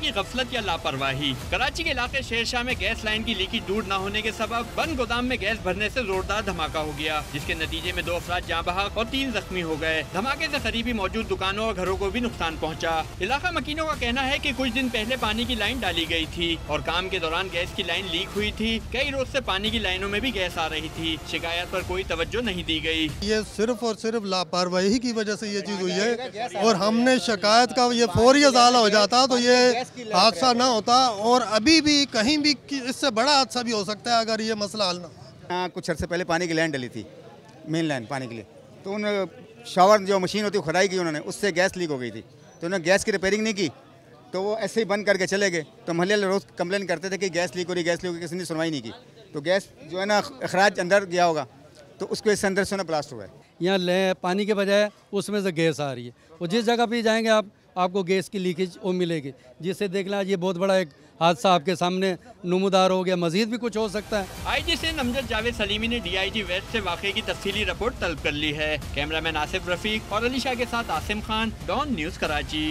की गफलत या लापरवाही। कराची के इलाके शेरशाह में गैस लाइन की लीकेज दूर न होने के सबब बंद गोदाम में गैस भरने से जोरदार धमाका हो गया, जिसके नतीजे में 2 अफराद जाँ बहक और 3 जख्मी हो गए। धमाके से करीबी मौजूद दुकानों और घरों को भी नुकसान पहुँचा। इलाका मकीनों का कहना है कि कुछ दिन पहले पानी की लाइन डाली गई थी और काम के दौरान गैस की लाइन लीक हुई थी। कई रोज से पानी की लाइनों में भी गैस आ रही थी। शिकायत पर कोई तवज्जो नहीं दी गई। ये सिर्फ और सिर्फ लापरवाही की वजह से ये चीज हुई है और हमने शिकायत का ये फौरी इजाला हो जाता तो ये हादसा ना होता, और अभी भी कहीं भी इससे बड़ा हादसा भी हो सकता है अगर ये मसला हल ना। कुछ अर्से पहले पानी की लाइन डली थी, मेन लाइन पानी के लिए, तो उन शावर जो मशीन होती है खुदाई की उन्होंने, उससे गैस लीक हो गई थी। तो उन्होंने गैस की रिपेयरिंग नहीं की तो वो ऐसे ही बंद करके चले गए। तो मोहल्ले वाले रोज़ कंप्लेन करते थे कि गैस लीक हो रही, गैस लीक हो रही, किसी ने सुनवाई नहीं की। तो गैस जो है ना अखराज अंदर गया होगा तो उसको इससे अंदर से ना ब्लास्ट हुआ है। यहाँ पानी के बजाय उसमें से गैस आ रही है, और जिस जगह पे जाएंगे आपको गैस की लीकेज वो मिलेगी, जिससे देख लें ये बहुत बड़ा एक हादसा आपके सामने नुमदार हो गया। मजीद भी कुछ हो सकता है। IG से अमजद जावेद सलीमी ने DIG वेस्ट से वाकये की तफसीली रिपोर्ट तलब कर ली है। कैमरामैन आसिफ रफीक और अली शाह के साथ आसिम खान, डॉन न्यूज़ कराची।